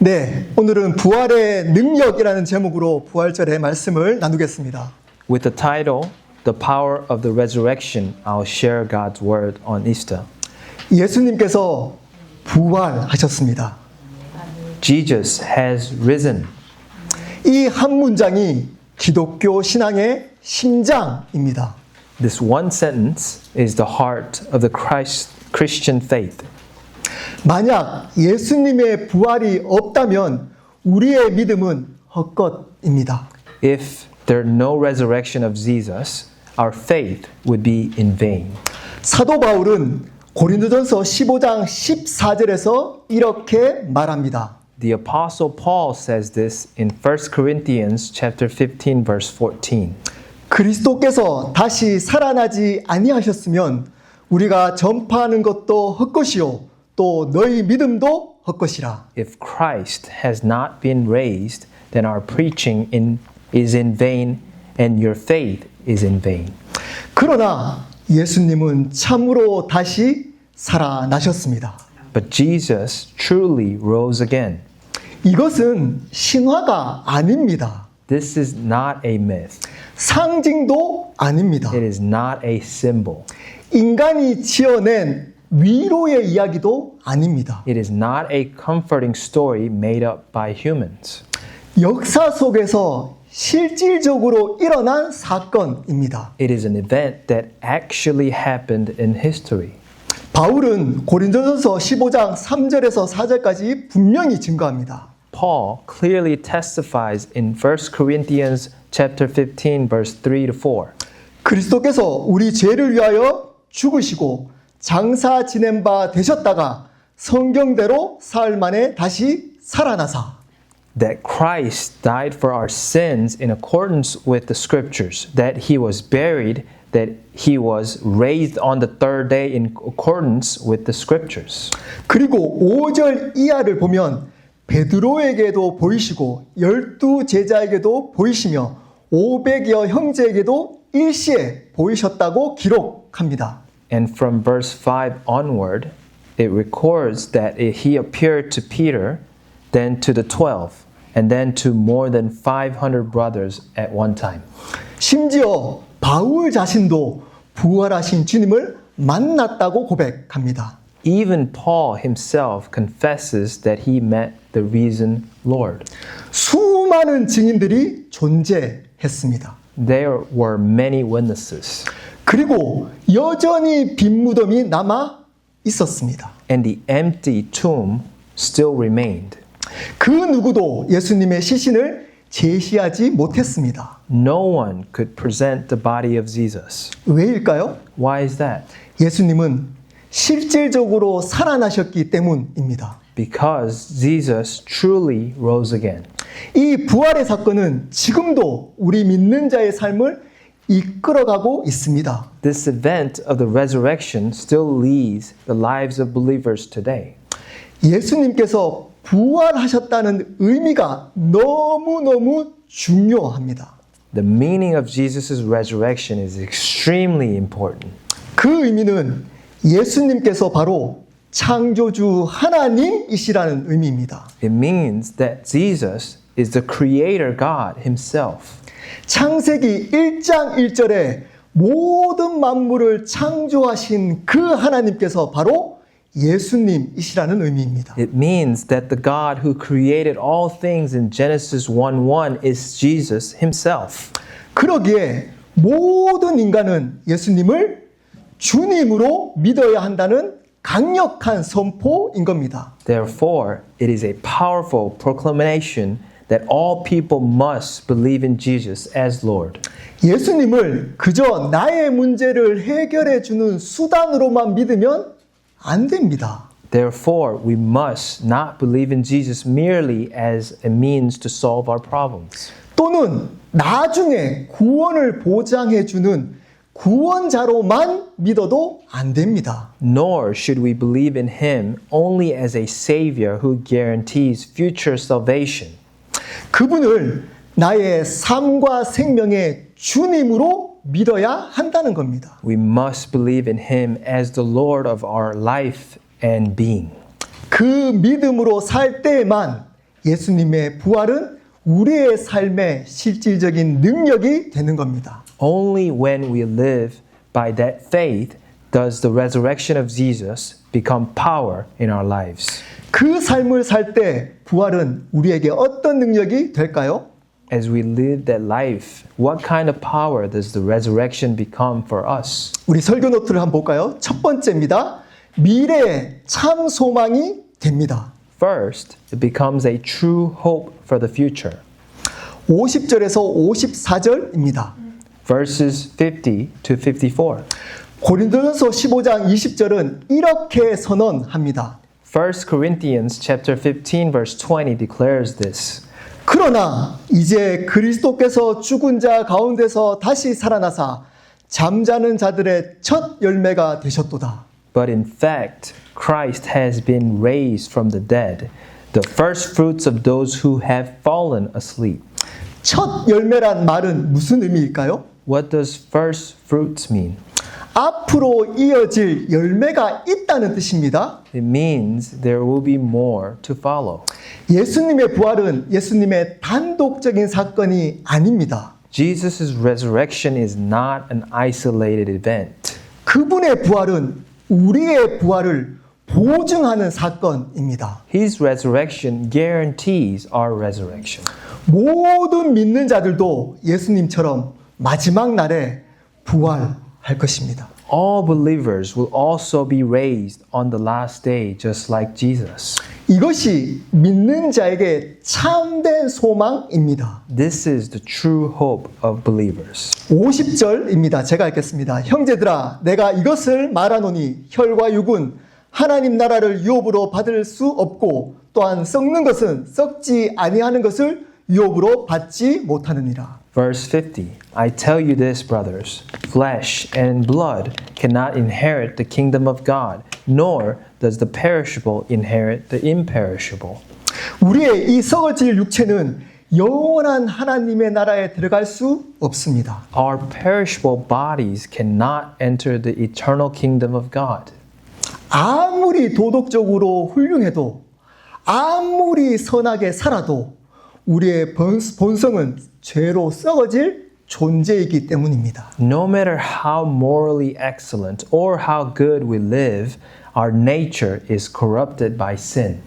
네, 오늘은 부활의 능력이라는 제목으로 부활절의 말씀을 나누겠습니다. With the title, The Power of the Resurrection, I'll share God's Word on Easter. 예수님께서 부활하셨습니다. Jesus has risen. 이 한 문장이 기독교 신앙의 심장입니다. This one sentence is the heart of the Christian faith. 만약 예수님의 부활이 없다면 우리의 믿음은 헛것입니다. If there is no resurrection of Jesus, our faith would be in vain. 사도 바울은 고린도전서 15장 14절에서 이렇게 말합니다. The apostle Paul says this in 1 Corinthians chapter 15 verse 14. 그리스도께서 다시 살아나지 아니하셨으면 우리가 전파하는 것도 헛것이요 또 너희 믿음도 헛것이라. If Christ has not been raised, then our preaching is in vain and your faith is in vain. 그러나 예수님은 참으로 다시 살아나셨습니다. But Jesus truly rose again. 이것은 신화가 아닙니다. This is not a myth. 상징도 아닙니다. It is not a symbol. 인간이 지어낸 위로의 이야기도 아닙니다. It is not a comforting story made up by humans. 역사 속에서 실질적으로 일어난 사건입니다. It is an event that actually happened in history. 바울은 고린도전서 15장 3절에서 4절까지 분명히 증거합니다. Paul clearly testifies in 1 Corinthians chapter 15 verse 3 to 4. 그리스도께서 우리 죄를 위하여 죽으시고 장사 지낸 바 되셨다가 성경대로 사흘 만에 다시 살아나사 That Christ died for our sins in accordance with the scriptures, that he was buried, that he was raised on the third day in accordance with the scriptures. 그리고 5절 이하를 보면 베드로에게도 보이시고 12 제자에게도 보이시며 500여 형제에게도 일시에 보이셨다고 기록합니다. And from verse 5 onward, it records that he appeared to Peter, then to the 12, and then to more than 500 brothers at one time. 심지어 바울 자신도 부활하신 주님을 만났다고 고백합니다. Even Paul himself confesses that he met the risen Lord. 수많은 증인들이 존재했습니다. There were many witnesses. 그리고 여전히 빈 무덤이 남아 있었습니다. And the empty tomb still remained. 그 누구도 예수님의 시신을 제시하지 못했습니다. No one could present the body of Jesus. 왜일까요? Why is that? 예수님은 실질적으로 살아나셨기 때문입니다. Because Jesus truly rose again. 이 부활의 사건은 지금도 우리 믿는 자의 삶을 이끌어가고 있습니다. This event of the resurrection still leads the lives of believers today. 예수님께서 부활하셨다는 의미가 너무너무 중요합니다. The meaning of Jesus' resurrection is extremely important. 그 의미는 예수님께서 바로 창조주 하나님이시라는 의미입니다. It means that Jesus is the creator God himself. 창세기 1장 1절에 모든 만물을 창조하신 그 하나님께서 바로 예수님이시라는 의미입니다. It means that the God who created all things in Genesis 1:1 is Jesus himself. 그러기에 모든 인간은 예수님을 주님으로 믿어야 한다는 강력한 선포인 겁니다. Therefore, it is a powerful proclamation that all people must believe in Jesus as Lord. 예수님을 그저 나의 문제를 해결해 주는 수단으로만 믿으면 안 됩니다. Therefore, we must not believe in Jesus merely as a means to solve our problems. 또는 나중에 구원을 보장해 주는 구원자로만 믿어도 안 됩니다. Nor should we believe in him only as a savior who guarantees future salvation. 그분을 나의 삶과 생명의 주님으로 믿어야 한다는 겁니다. We must believe in him as the Lord of our life and being. 그 믿음으로 살 때에만 예수님의 부활은 우리의 삶의 실질적인 능력이 되는 겁니다. Only when we live by that faith does the resurrection of Jesus become power in our lives. 그 삶을 살 때 부활은 우리에게 어떤 능력이 될까요? As we live that life, what kind of power does the resurrection become for us? 우리 설교 노트를 한번 볼까요? 첫 번째입니다. 미래의 참 소망이 됩니다. First, it becomes a true hope for the future. 50절에서 54절입니다. Verses 50 to 54. 고린도전서 15장 20절은 이렇게 선언합니다. 1 Corinthians chapter 15 verse 20 declares this. 그러나 이제 그리스도께서 죽은 자 가운데서 다시 살아나사 잠자는 자들의 첫 열매가 되셨도다. But in fact, Christ has been raised from the dead, the first fruits of those who have fallen asleep. 첫 열매란 말은 무슨 의미일까요? What does first fruits mean? 앞으로 이어질 열매가 있다는 뜻입니다. It means there will be more to follow. 예수님의 부활은 예수님의 단독적인 사건이 아닙니다. Jesus' resurrection is not an isolated event. 그분의 부활은 우리의 부활을 보증하는 사건입니다. His resurrection guarantees our resurrection. 모든 믿는 자들도 예수님처럼 마지막 날에 부활할 것입니다. All believers will also be raised on the last day, just like Jesus. 이것이 믿는 자에게 참된 소망입니다. This is the true hope of believers. 50절입니다. 제가 읽겠습니다. 형제들아, 내가 이것을 말하노니 혈과 육은 하나님 나라를 유업으로 받을 수 없고 또한 썩는 것은 썩지 아니하는 것을 유업으로 받지 못하느니라. Verse 50. I tell you this, brothers, flesh and blood cannot inherit the kingdom of God, nor does the perishable inherit the imperishable. 우리의 이 썩어질 육체는 영원한 하나님의 나라에 들어갈 수 없습니다. Our perishable bodies cannot enter the eternal kingdom of God. 아무리 도덕적으로 훌륭해도 아무리 선하게 살아도 우리의 본성은 죄로 썩어질 존재이기 때문입니다. No matter how morally excellent or how good we live, our nature is corrupted by sin.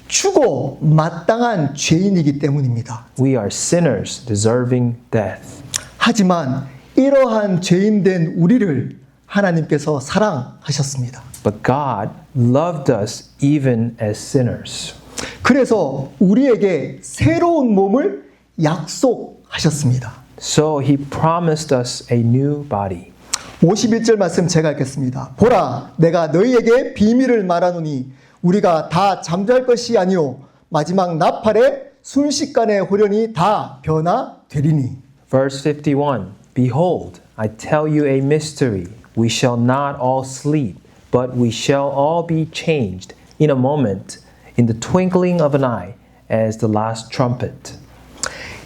죽어 마땅한 죄인이기 때문입니다. We are sinners deserving death. 하지만 이러한 죄인된 우리를 하나님께서 사랑하셨습니다. But God loved us even as sinners. 그래서 우리에게 새로운 몸을 약속하셨습니다. So He promised us a new body. 51절 말씀 제가 읽겠습니다. 보라, 내가 너희에게 비밀을 말하노니 우리가 다 잠잘 것이 아니요 마지막 나팔에 순식간에 호련히 다 변화되리니. Verse 51. Behold, I tell you a mystery. We shall not all sleep, but we shall all be changed in a moment, in the twinkling of an eye, as the last trumpet.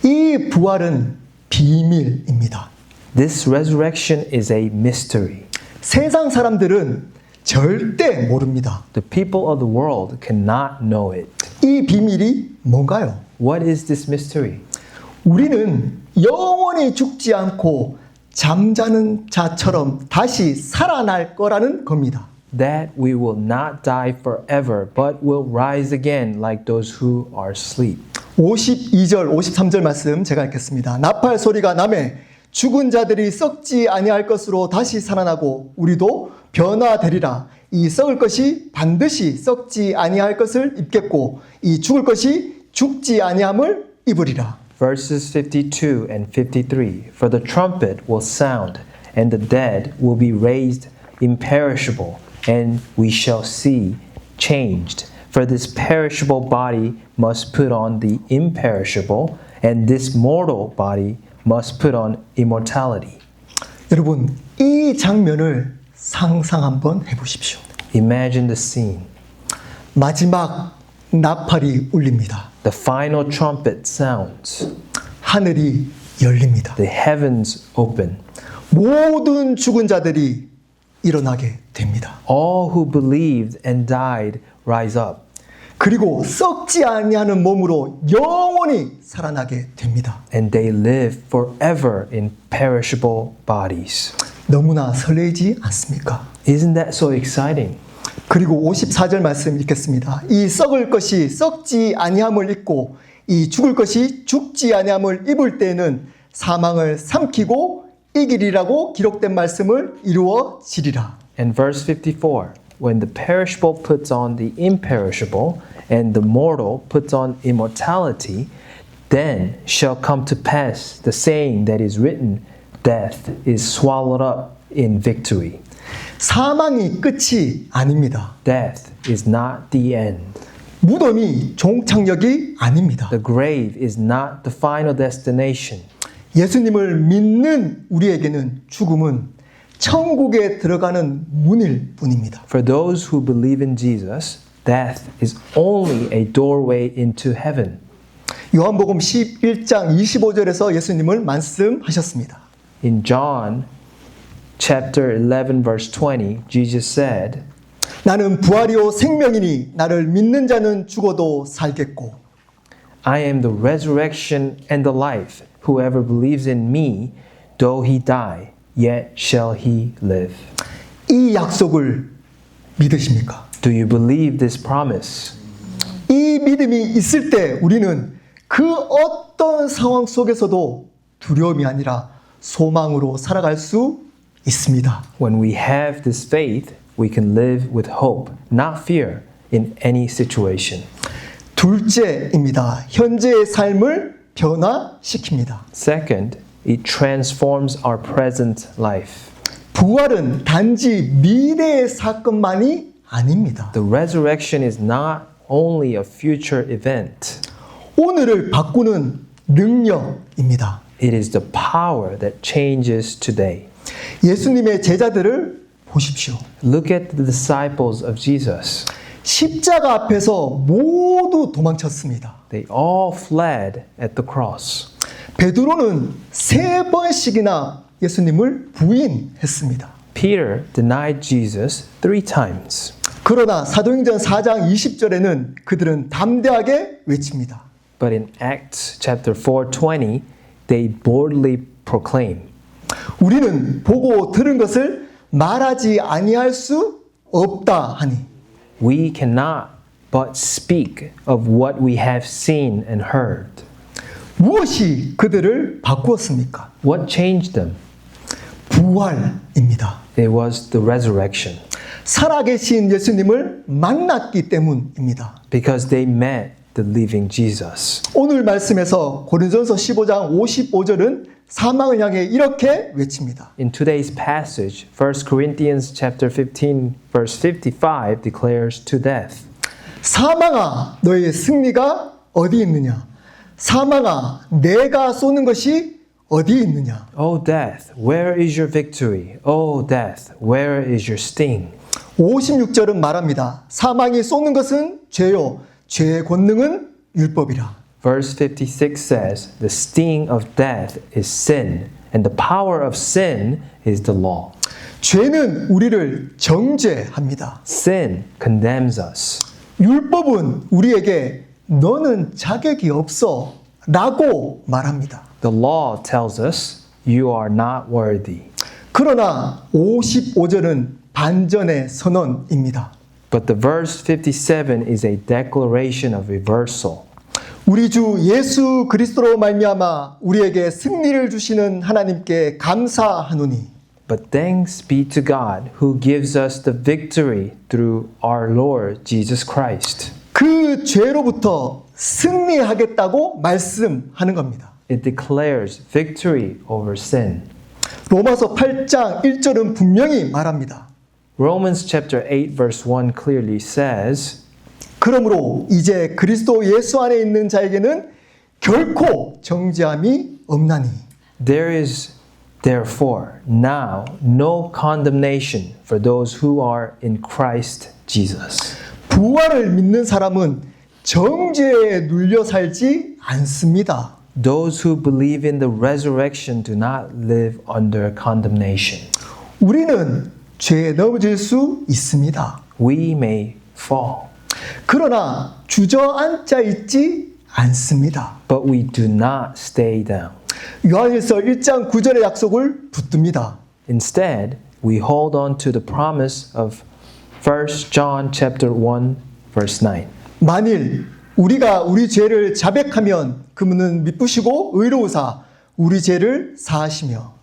이 부활은 비밀입니다. This resurrection is a mystery. 세상 사람들은 절대 모릅니다. The people of the world cannot know it. 이 비밀이 뭔가요? What is this mystery? 우리는 영원히 죽지 않고 잠자는 자처럼 다시 살아날 거라는 겁니다. That we will not die forever, but will rise again like those who are asleep. 52절, 53절 말씀 제가 읽겠습니다. 나팔 소리가 나매 죽은 자들이 썩지 아니할 것으로 다시 살아나고 우리도 변화되리라. 이 썩을 것이 반드시 썩지 아니할 것을 입겠고 이 죽을 것이 죽지 아니함을 입으리라. Verses 52 and 53. For the trumpet will sound, and the dead will be raised imperishable, and we shall see changed. For this perishable body must put on the imperishable, and this mortal body must put on immortality. 여러분, 이 장면을 상상 한번 해보십시오. Imagine the scene. 마지막 나팔이 울립니다. The final trumpet sounds. 하늘이 열립니다. The heavens open. 모든 죽은 자들이 일어나게 됩니다. All who believed and died rise up. 그리고 썩지 아니하는 몸으로 영원히 살아나게 됩니다. And they live forever in perishable bodies. 너무나 설레지 않습니까? Isn't that so exciting? 그리고 54절 말씀 읽겠습니다. 이 썩을 것이 썩지 아니함을 입고 이 죽을 것이 죽지 아니함을 입을 때에는 사망을 삼키고 이기리라고 기록된 말씀을 이루어지리라. And verse 54, when the perishable puts on the imperishable, and the mortal puts on immortality, then shall come to pass the saying that is written, death is swallowed up in victory. 사망이 끝이 아닙니다. Death is not the end. 무덤이 종착역이 아닙니다. The grave is not the final destination. 예수님을 믿는 우리에게는 죽음은 천국에 들어가는 문일 뿐입니다. For those who believe in Jesus, death is only a doorway into heaven. 요한복음 11장 25절에서 예수님을 말씀하셨습니다. In John chapter 11 verse 20, Jesus said, 나는 부활이요 생명이니 나를 믿는 자는 죽어도 살겠고 I am the resurrection and the life. Whoever believes in me, though he die, yet shall he live. 이 약속을 믿으십니까? Do you believe this promise? 이 믿음이 있을 때 우리는 그 어떤 상황 속에서도 두려움이 아니라 소망으로 살아갈 수 있습니다. When we have this faith, we can live with hope, not fear, in any situation. 둘째입니다. 현재의 삶을 변화시킵니다. Second, it transforms our present life. 부활은 단지 미래의 사건만이 아닙니다. The resurrection is not only a future event, 오늘을 바꾸는 능력입니다. it is the power that changes today. 예수님의 제자들을 보십시오. Look at the disciples of Jesus. 십자가 앞에서 모두 도망쳤습니다. They all fled at the cross. 베드로는 3번씩이나 예수님을 부인했습니다. Peter denied Jesus 3 times. 그러나 사도행전 4장 20절에는 그들은 담대하게 외칩니다. But in Acts chapter 4:20, they boldly proclaim, 우리는 보고 들은 것을 말하지 아니할 수 없다 하니 we cannot but speak of what we have seen and heard. 무엇이 그들을 바꾸었습니까? What changed them? 부활입니다. It was the resurrection. 살아계신 예수님을 만났기 때문입니다. Because they met the living Jesus. 오늘 말씀에서 고린도전서 15장 55절은 사망을 향해 이렇게 외칩니다. In today's passage, 1 Corinthians chapter 15 verse 55 declares to death, 사망아 너의 승리가 어디 있느냐? 사망아 내가 쏘는 것이 어디 있느냐? O death, where is your victory? O death, where is your sting? 56절은 말합니다. 사망이 쏘는 것은 죄요. 죄의 권능은 율법이라. Verse 56 says, the sting of death is sin, and the power of sin is the law. 죄는 우리를 정죄합니다. Sin condemns us. 율법은 우리에게 너는 자격이 없어 라고 말합니다. The law tells us you are not worthy. 그러나 55절은 반전의 선언입니다. But the verse 57 is a declaration of reversal. 우리 주 예수 그리스도로 말미암아 우리에게 승리를 주시는 하나님께 감사하노니 But thanks be to God who gives us the victory through our Lord Jesus Christ. 그 죄로부터 승리하겠다고 말씀하는 겁니다. It declares victory over sin. 로마서 8장 1절은 분명히 말합니다. Romans chapter 8 verse 1 clearly says, 그러므로 이제 그리스도 예수 안에 있는 자에게는 결코 정죄함이 없나니 There is therefore now no condemnation for those who are in Christ Jesus. 부활을 믿는 사람은 정죄에 눌려 살지 않습니다. Those who believe in the resurrection do not live under condemnation. 우리는 죄에 넘어질 수 있습니다. We may fall. 그러나 주저앉아 있지 않습니다. But we do not stay down. 요한일서 1장 9절의 약속을 붙듭니다. Instead, we hold on to the promise of 1 John chapter 1 verse 9. 만일 우리가 우리 죄를 자백하면 그분은 미쁘시고 의로우사 우리 죄를 사하시며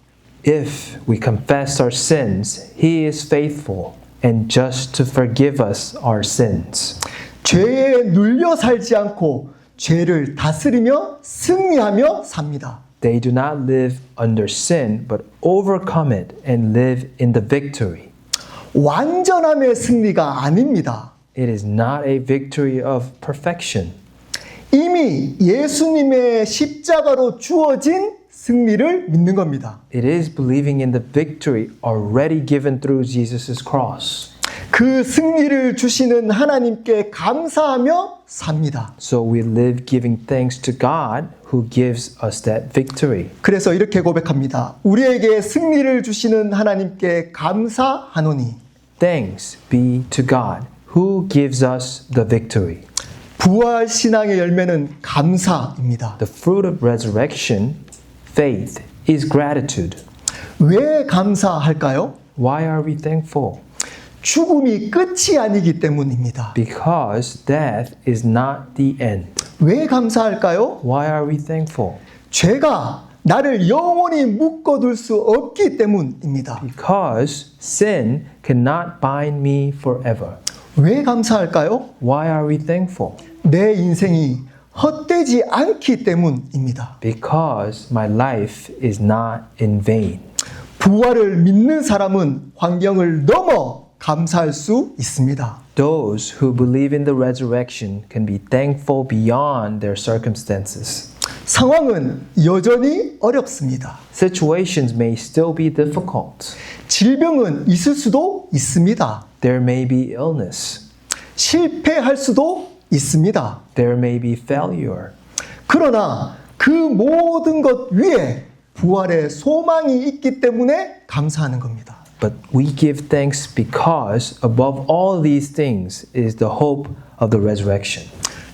If we confess our sins, He is faithful and just to forgive us our sins. 죄에 눌려 살지 않고 죄를 다스리며 승리하며 삽니다. They do not live under sin, but overcome it and live in the victory. 완전함의 승리가 아닙니다. It is not a victory of perfection. 이미 예수님의 십자가로 주어진 승리를 믿는 겁니다. It is believing in the victory already given through Jesus' cross. 그 승리를 주시는 하나님께 감사하며 삽니다. So we live giving thanks to God who gives us that victory. 그래서 이렇게 고백합니다. 우리에게 승리를 주시는 하나님께 감사하노니 Thanks be to God who gives us the victory. 부활 신앙의 열매는 감사입니다. The fruit of resurrection, faith, is gratitude. 왜 감사할까요? Why are we thankful? 죽음이 끝이 아니기 때문입니다. Because death is not the end. 왜 감사할까요? Why are we thankful? 죄가 나를 영원히 묶어둘 수 없기 때문입니다. Because sin cannot bind me forever. 왜 감사할까요? Why are we thankful? 내 인생이 헛되지 않기 때문입니다. Because my life is not in vain. 부활을 믿는 사람은 환경을 넘어 감사할 수 있습니다. Those who believe in the resurrection can be thankful beyond their circumstances. 상황은 여전히 어렵습니다. Situations may still be difficult. 질병은 있을 수도 있습니다. There may be illness. 실패할 수도 있습니다. There may be failure. 그러나 그 모든 것 위에 부활의 소망이 있기 때문에 감사하는 겁니다. But we give thanks because above all these things is the hope of the resurrection.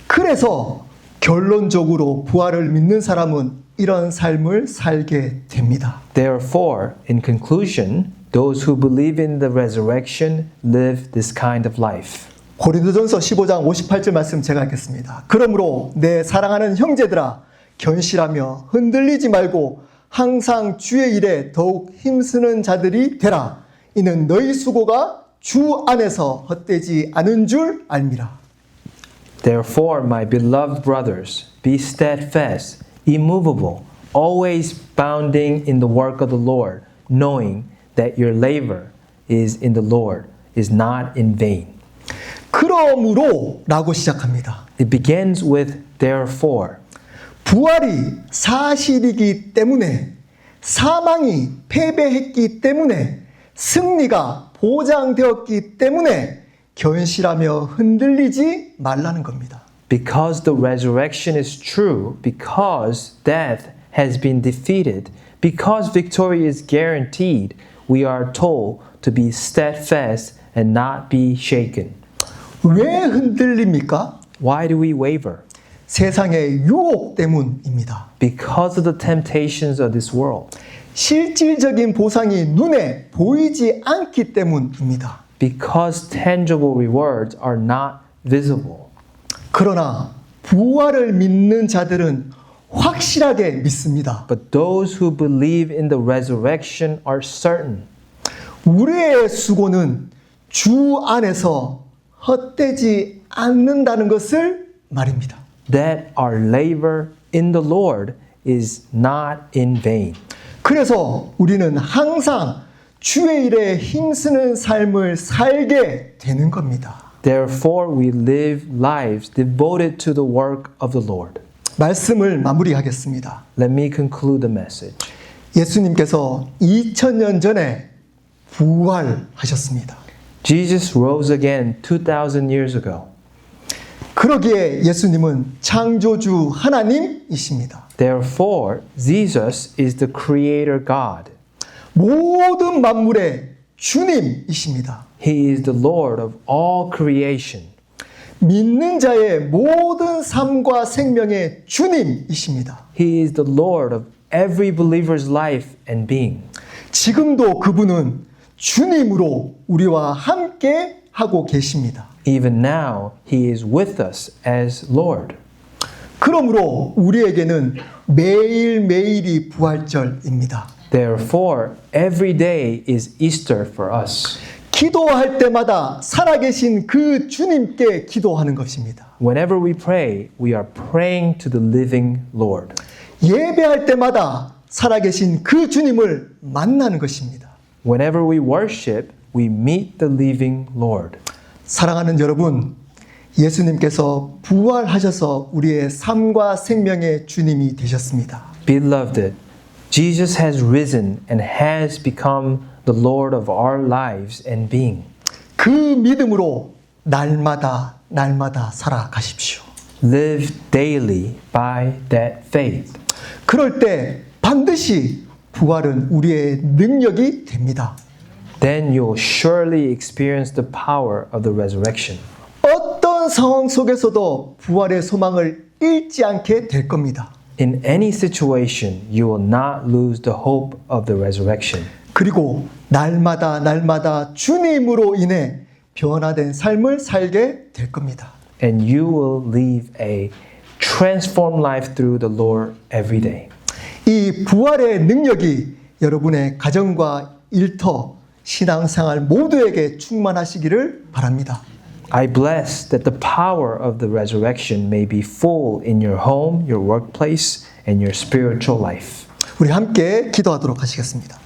그래서 결론적으로 부활을 믿는 사람은 이런 삶을 살게 됩니다. Therefore, in conclusion, those who believe in the resurrection live this kind of life. 고린도전서 15장 58절 말씀 제가 읽겠습니다. 그러므로 내 사랑하는 형제들아 견실하며 흔들리지 말고 항상 주의 일에 더욱 힘쓰는 자들이 되라. 이는 너희 수고가 주 안에서 헛되지 않은 줄 알미라. Therefore, my beloved brothers, be steadfast, immovable, always bounding in the work of the Lord, knowing that your labor is in the Lord is not in vain. 그러므로 라고 시작합니다. It begins with therefore. 부활이 사실이기 때문에 사망이 패배했기 때문에 승리가 보장되었기 때문에 견실하며 흔들리지 말라는 겁니다. Because the resurrection is true, because death has been defeated, because victory is guaranteed, we are told to be steadfast and not be shaken. 왜 흔들립니까? Why do we waver? 세상의 유혹 때문입니다. Because of the temptations of this world. 실질적인 보상이 눈에 보이지 않기 때문입니다. Because tangible rewards are not visible. 그러나 부활을 믿는 자들은 확실하게 믿습니다. But those who believe in the resurrection are certain. 우리의 수고는 주 안에서 헛되지 않는다는 것을 말입니다. That our labor in the Lord is not in vain. 그래서 우리는 항상 주의 일에 힘쓰는 삶을 살게 되는 겁니다. Therefore, we live lives devoted to the work of the Lord. 말씀을 마무리하겠습니다. Let me conclude the message. 예수님께서 2000년 전에 부활하셨습니다. Jesus rose again 2,000 years ago. 그러기에 예수님은 창조주 하나님이십니다. Therefore, Jesus is the Creator God. 모든 만물의 주님이십니다. He is the Lord of all creation. 믿는 자의 모든 삶과 생명의 주님이십니다. He is the Lord of every believer's life and being. 지금도 그분은 주님으로 우리와 함께 하고 계십니다. Even now, He is with us as Lord. 그러므로 우리에게는 매일매일이 부활절입니다. Therefore, every day is Easter for us. 기도할 때마다 살아계신 그 주님께 기도하는 것입니다. Whenever we pray, we are praying to the living Lord. 예배할 때마다 살아계신 그 주님을 만나는 것입니다. Whenever we worship, we meet the living Lord. 사랑하는 여러분, 예수님께서 부활하셔서 우리의 삶과 생명의 주님이 되셨습니다. Beloved, Jesus has risen and has become the Lord of our lives and being. 그 믿음으로 날마다 살아가십시오. Live daily by that faith. 그럴 때 반드시 부활은 우리의 능력이 됩니다. Then you will surely experience the power of the resurrection. 어떤 상황 속에서도 부활의 소망을 잃지 않게 될 겁니다. In any situation, you will not lose the hope of the resurrection. 그리고 날마다 주님으로 인해 변화된 삶을 살게 될 겁니다. And you will live a transformed life through the Lord every day. 이 부활의 능력이 여러분의 가정과 일터, 신앙생활 모두에게 충만하시기를 바랍니다. I bless that the power of the resurrection may be full in your home, your workplace, and your spiritual life. 우리 함께 기도하도록 하시겠습니다.